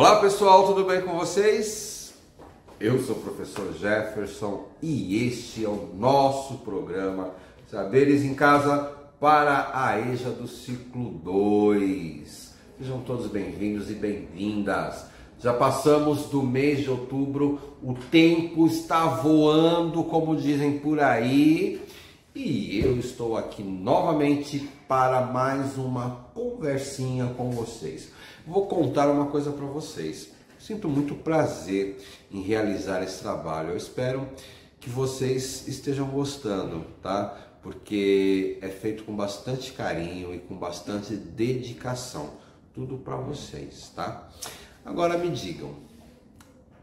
Olá pessoal, tudo bem com vocês? Eu sou o professor Jefferson e este é o nosso programa Saberes em Casa para a EJA do ciclo 2. Sejam todos bem-vindos e bem-vindas. Já passamos do mês de outubro, o tempo está voando, como dizem por aí, e eu estou aqui novamente para mais uma conversinha com vocês. Vou contar uma coisa para vocês. Sinto muito prazer em realizar esse trabalho. Eu espero que vocês estejam gostando, tá? Porque é feito com bastante carinho e com bastante dedicação. Tudo para vocês, tá? Agora me digam,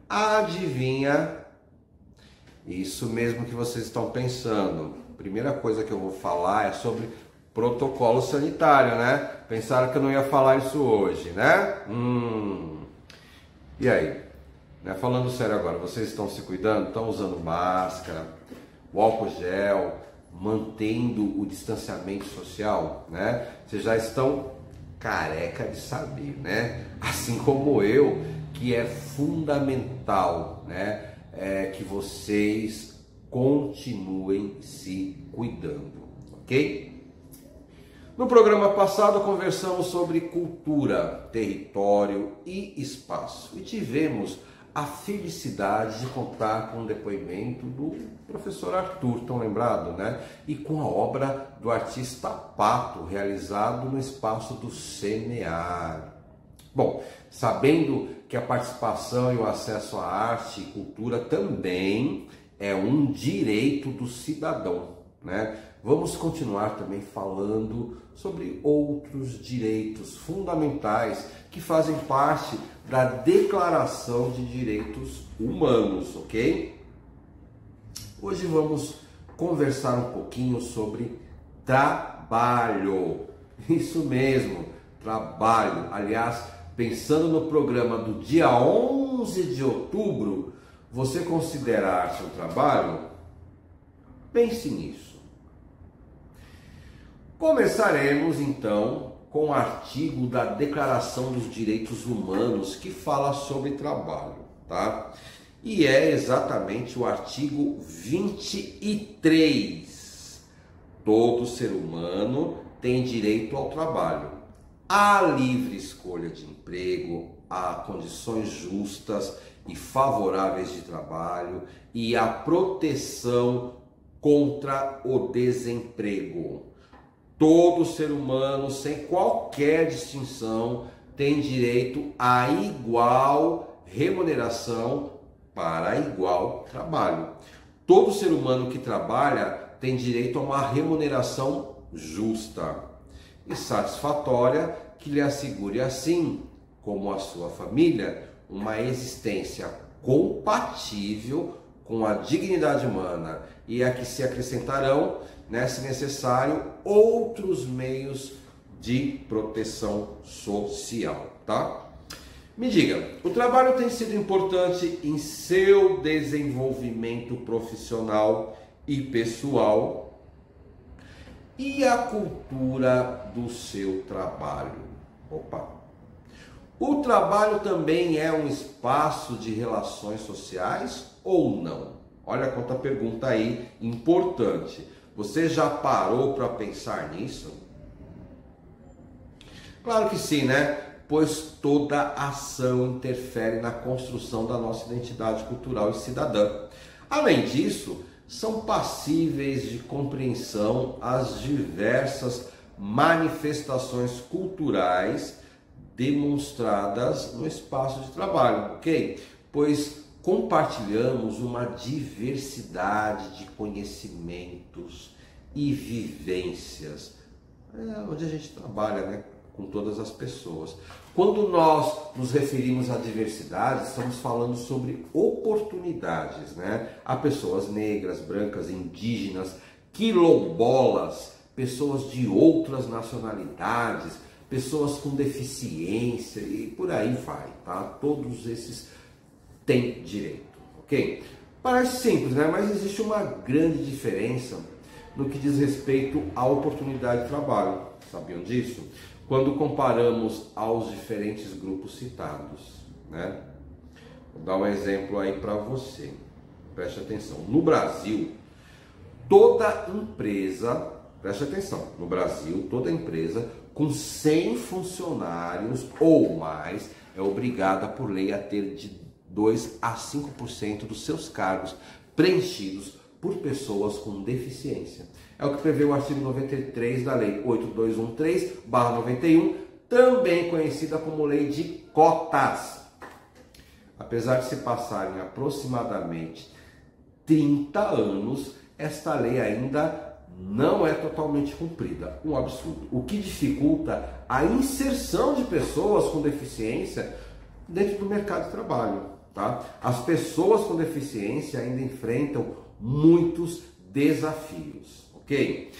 adivinha? Isso mesmo que vocês estão pensando. Primeira coisa que eu vou falar é sobre protocolo sanitário, né? Pensaram que eu não ia falar isso hoje, né? E aí? Né? Falando sério agora, vocês estão se cuidando? Estão usando máscara, o álcool gel, mantendo o distanciamento social, né? Vocês já estão careca de saber, né? Assim como eu, que é fundamental, né? Que vocês continuem se cuidando, ok? No programa passado conversamos sobre cultura, território e espaço e tivemos a felicidade de contar com o depoimento do professor Arthur, tão lembrado, né? E com a obra do artista Pato, realizado no espaço do Semear. Bom, sabendo que a participação e o acesso à arte e cultura também é um direito do cidadão, né? Vamos continuar também falando sobre outros direitos fundamentais que fazem parte da Declaração de Direitos Humanos, ok? Hoje vamos conversar um pouquinho sobre trabalho. Isso mesmo, trabalho. Aliás, pensando no programa do dia 11 de outubro, você considera a arte um trabalho? Pense nisso. Começaremos então com o artigo da Declaração dos Direitos Humanos que fala sobre trabalho, tá? E é exatamente o artigo 23. Todo ser humano tem direito ao trabalho, à livre escolha de emprego, a condições justas e favoráveis de trabalho e a proteção contra o desemprego. Todo ser humano, sem qualquer distinção, tem direito a igual remuneração para igual trabalho. Todo ser humano que trabalha tem direito a uma remuneração justa e satisfatória que lhe assegure, assim como a sua família, uma existência compatível com a dignidade humana e a que se acrescentarão, né, se necessário, outros meios de proteção social, tá? Me diga, o trabalho tem sido importante em seu desenvolvimento profissional e pessoal? E a cultura do seu trabalho? Opa! O trabalho também é um espaço de relações sociais ou não? Olha quanta pergunta aí importante. Você já parou para pensar nisso? Claro que sim, né? Pois toda ação interfere na construção da nossa identidade cultural e cidadã. Além disso, são passíveis de compreensão as diversas manifestações culturais demonstradas no espaço de trabalho, ok? Pois compartilhamos uma diversidade de conhecimentos e vivências, onde a gente trabalha, né, com todas as pessoas. Quando nós nos referimos à diversidade, estamos falando sobre oportunidades, né? Há pessoas negras, brancas, indígenas, quilombolas, pessoas de outras nacionalidades, pessoas com deficiência e por aí vai, tá? Todos esses têm direito, ok? Parece simples, né? Mas existe uma grande diferença no que diz respeito à oportunidade de trabalho. Sabiam disso? Quando comparamos aos diferentes grupos citados. né? Vou dar um exemplo aí para você. Preste atenção. No Brasil, toda empresa, preste atenção, no Brasil, toda empresa com 100 funcionários ou mais é obrigada por lei a ter de 2 a 5% dos seus cargos preenchidos por pessoas com deficiência. É o que prevê o artigo 93 da Lei 8213/91, também conhecida como Lei de Cotas. Apesar de se passarem aproximadamente 30 anos, esta lei ainda não é totalmente cumprida. Um absurdo. O que dificulta a inserção de pessoas com deficiência dentro do mercado de trabalho. Tá? As pessoas com deficiência ainda enfrentam muitos desafios. Ok?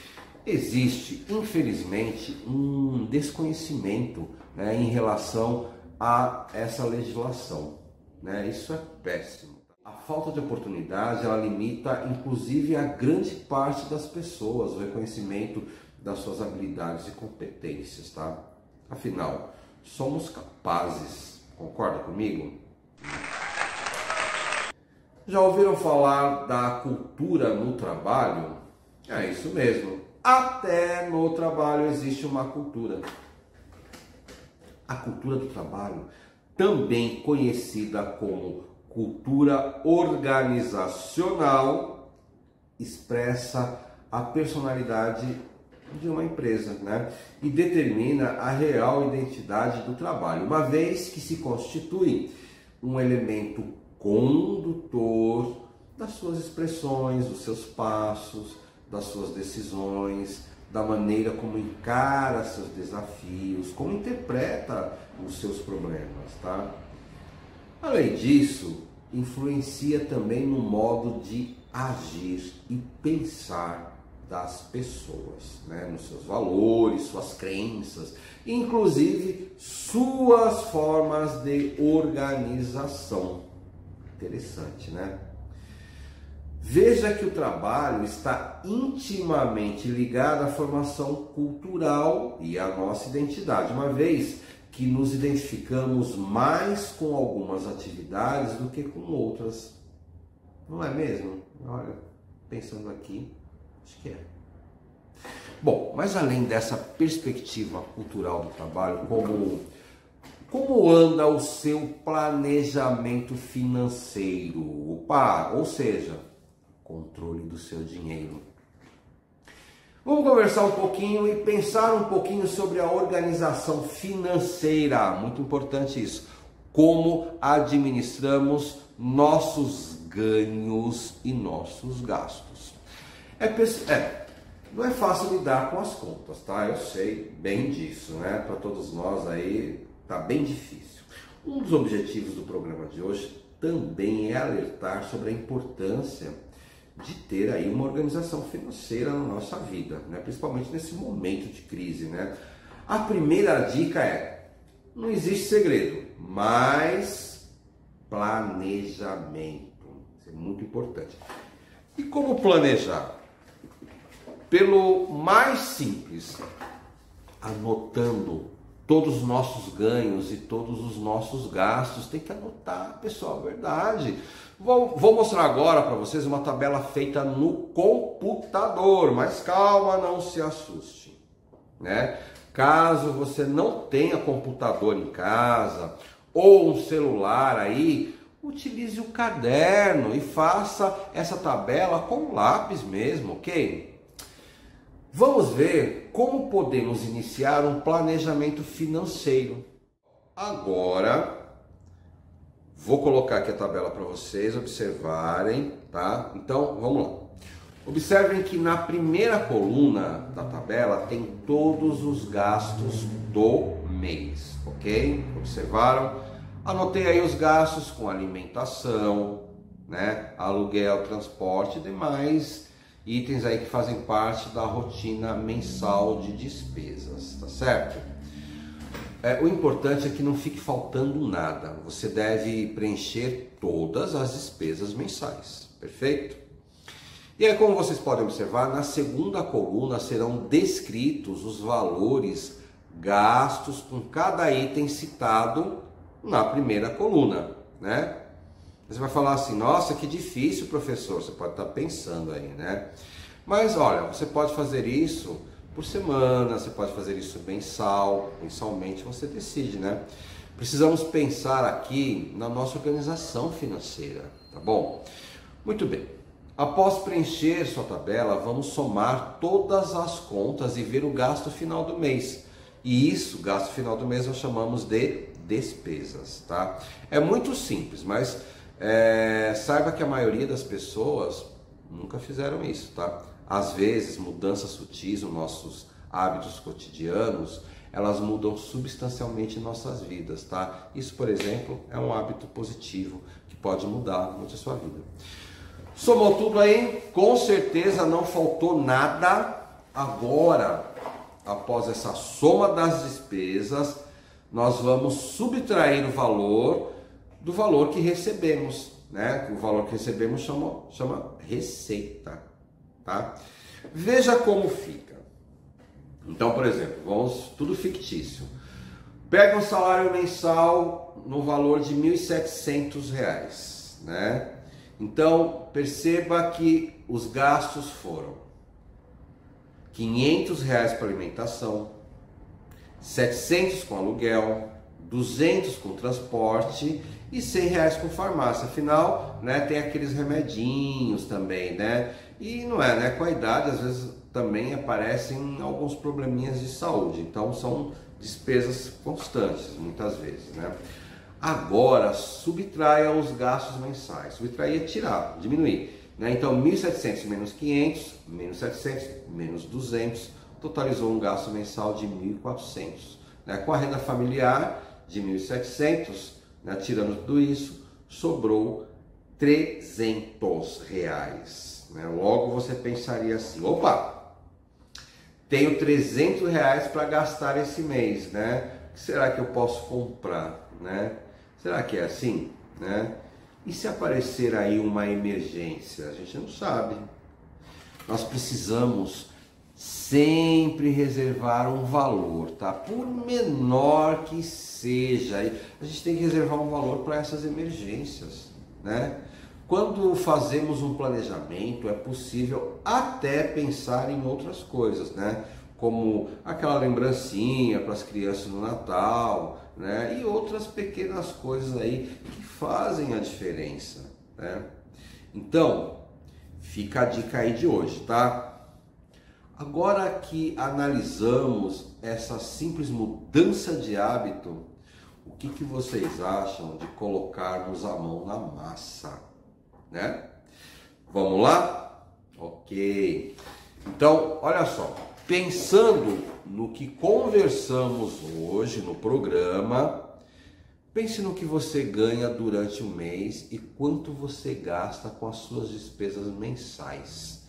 Existe, infelizmente, um desconhecimento, né, em relação a essa legislação. Né? Isso é péssimo. A falta de oportunidade, ela limita, inclusive, a grande parte das pessoas, o reconhecimento das suas habilidades e competências, tá? Afinal, somos capazes. Concorda comigo? Já ouviram falar da cultura no trabalho? É isso mesmo. Até no trabalho existe uma cultura. A cultura do trabalho, também conhecida como cultura organizacional, expressa a personalidade de uma empresa, né? E determina a real identidade do trabalho, uma vez que se constitui um elemento condutor das suas expressões, dos seus passos, das suas decisões, da maneira como encara seus desafios, como interpreta os seus problemas, tá? Além disso, influencia também no modo de agir e pensar das pessoas, né? Nos seus valores, suas crenças, inclusive suas formas de organização. Interessante, né? Veja que o trabalho está intimamente ligado à formação cultural e à nossa identidade, uma vez que nos identificamos mais com algumas atividades do que com outras. Não é mesmo? Olha, pensando aqui, acho que é. Bom, mas além dessa perspectiva cultural do trabalho, como anda o seu planejamento financeiro? Opa, ou seja, controle do seu dinheiro. Vamos conversar um pouquinho e pensar um pouquinho sobre a organização financeira. Muito importante isso. Como administramos nossos ganhos e nossos gastos. Não é fácil lidar com as contas, tá? Eu sei bem disso, né? Para todos nós aí tá bem difícil. Um dos objetivos do programa de hoje também é alertar sobre a importância de ter aí uma organização financeira na nossa vida, né? Principalmente nesse momento de crise, né? A primeira dica é: não existe segredo, mas planejamento. Isso é muito importante. E como planejar? Pelo mais simples, anotando todos os nossos ganhos e todos os nossos gastos. Tem que anotar, pessoal, verdade. Vou mostrar agora para vocês uma tabela feita no computador, mas calma, não se assuste, né? Caso você não tenha computador em casa ou um celular aí, utilize o caderno e faça essa tabela com lápis mesmo, ok? Vamos ver como podemos iniciar um planejamento financeiro. Agora, vou colocar aqui a tabela para vocês observarem, tá? Então, vamos lá. Observem que na primeira coluna da tabela tem todos os gastos do mês, ok? Observaram? Anotei aí os gastos com alimentação, né? Aluguel, transporte e demais itens aí que fazem parte da rotina mensal de despesas, tá certo? O importante é que não fique faltando nada. Você deve preencher todas as despesas mensais, perfeito? E aí, como vocês podem observar, na segunda coluna serão descritos os valores gastos com cada item citado na primeira coluna, né? Você vai falar assim, nossa, que difícil, professor, você pode estar pensando aí, né? Mas olha, você pode fazer isso por semana, você pode fazer isso mensalmente, você decide, né? Precisamos pensar aqui na nossa organização financeira, tá bom? Muito bem. Após preencher sua tabela, vamos somar todas as contas e ver o gasto final do mês. E isso, gasto final do mês, nós chamamos de despesas, tá? É muito simples, mas saiba que a maioria das pessoas nunca fizeram isso, tá? Às vezes, mudanças sutis nos nossos hábitos cotidianos, elas mudam substancialmente nossas vidas, tá? Isso, por exemplo, é um hábito positivo que pode mudar muito a sua vida. Somou tudo aí? Com certeza não faltou nada. Agora, após essa soma das despesas, nós vamos subtrair o valor do valor que recebemos, né? O valor que recebemos chama receita, tá? Veja como fica. Então, por exemplo, tudo fictício. Pega um salário mensal no valor de R$ 1.700, né? Então, perceba que os gastos foram R$ 500 para alimentação, 700 com aluguel, 200 com transporte e 100 reais com farmácia. Afinal, né, tem aqueles remedinhos também, né? E não é, né? Com a idade, às vezes também aparecem alguns probleminhas de saúde. Então, são despesas constantes, muitas vezes, né? Agora, subtraia os gastos mensais. Subtrair é tirar, diminuir, né? Então, 1.700 menos 500, menos 700, menos 200, totalizou um gasto mensal de 1.400. Né? Com a renda familiar de 1.700, né? Tirando tudo isso, sobrou R$300. Né? Logo você pensaria assim, opa, tenho R$300 para gastar esse mês, né? O que será que eu posso comprar, né? Será que é assim, né? E se aparecer aí uma emergência? A gente não sabe. Nós precisamos sempre reservar um valor, tá? Por menor que seja, a gente tem que reservar um valor para essas emergências, né? Quando fazemos um planejamento, é possível até pensar em outras coisas, né? Como aquela lembrancinha para as crianças no Natal, né? E outras pequenas coisas aí que fazem a diferença, né? Então, fica a dica aí de hoje, tá? Agora que analisamos essa simples mudança de hábito, o que vocês acham de colocarmos a mão na massa, né? Vamos lá? Ok. Então, olha só. Pensando no que conversamos hoje no programa, pense no que você ganha durante o mês e quanto você gasta com as suas despesas mensais.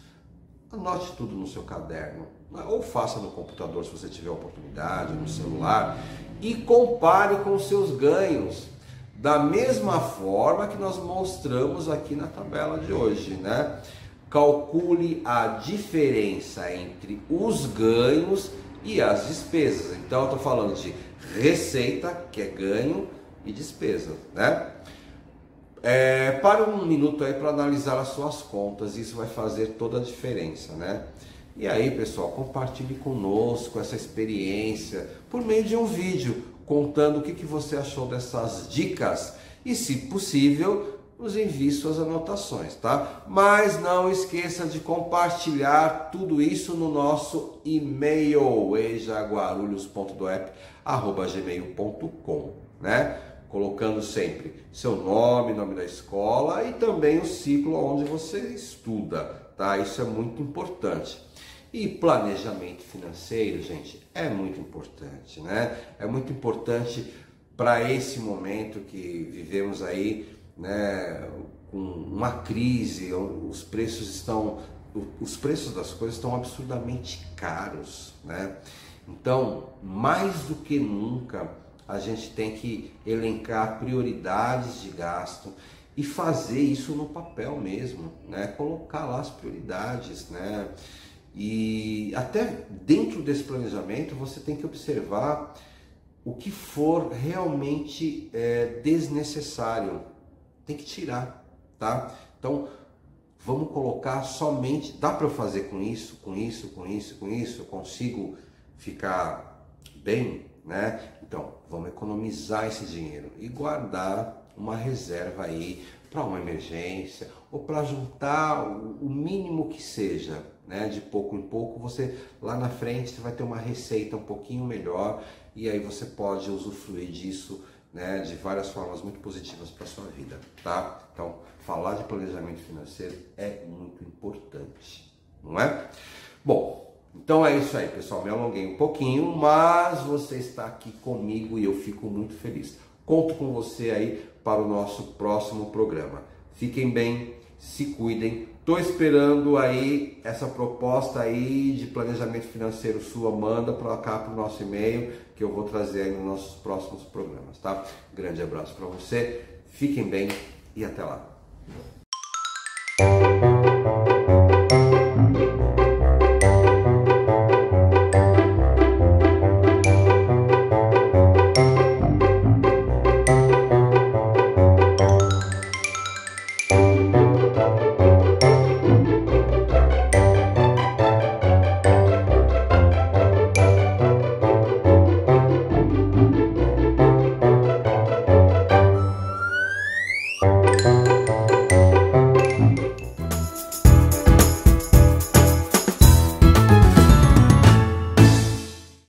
Anote tudo no seu caderno, ou faça no computador se você tiver oportunidade, no celular, e compare com os seus ganhos, da mesma forma que nós mostramos aqui na tabela de hoje, né? Calcule a diferença entre os ganhos e as despesas. Então, eu estou falando de receita, que é ganho, e despesa, né? Pare um minuto aí para analisar as suas contas, isso vai fazer toda a diferença, né? E aí, pessoal, compartilhe conosco essa experiência por meio de um vídeo, contando o que você achou dessas dicas e, se possível, nos envie suas anotações, tá? Mas não esqueça de compartilhar tudo isso no nosso e-mail, ejaguarulhos.doep@gmail.com, né? Colocando sempre seu nome da escola e também o ciclo onde você estuda, tá? Isso é muito importante. E planejamento financeiro, gente, é muito importante, né? É muito importante para esse momento que vivemos aí, né, com uma crise, os preços das coisas estão absurdamente caros, né? Então, mais do que nunca, a gente tem que elencar prioridades de gasto e fazer isso no papel mesmo, né? Colocar lá as prioridades, né? E até dentro desse planejamento você tem que observar o que for realmente desnecessário, tem que tirar, tá? Então, vamos colocar somente, dá para eu fazer com isso, eu consigo ficar bem, né? Então, vamos economizar esse dinheiro e guardar uma reserva aí para uma emergência ou para juntar o mínimo que seja, né? De pouco em pouco, você lá na frente você vai ter uma receita um pouquinho melhor e aí você pode usufruir disso, né, de várias formas muito positivas para sua vida, tá? Então, falar de planejamento financeiro é muito importante, não é? Bom, então é isso aí, pessoal. Me alonguei um pouquinho, mas você está aqui comigo e eu fico muito feliz. Conto com você aí para o nosso próximo programa. Fiquem bem, se cuidem. Estou esperando aí essa proposta aí de planejamento financeiro sua, manda para cá para o nosso e-mail que eu vou trazer aí nos nossos próximos programas, tá? Grande abraço para você, fiquem bem e até lá.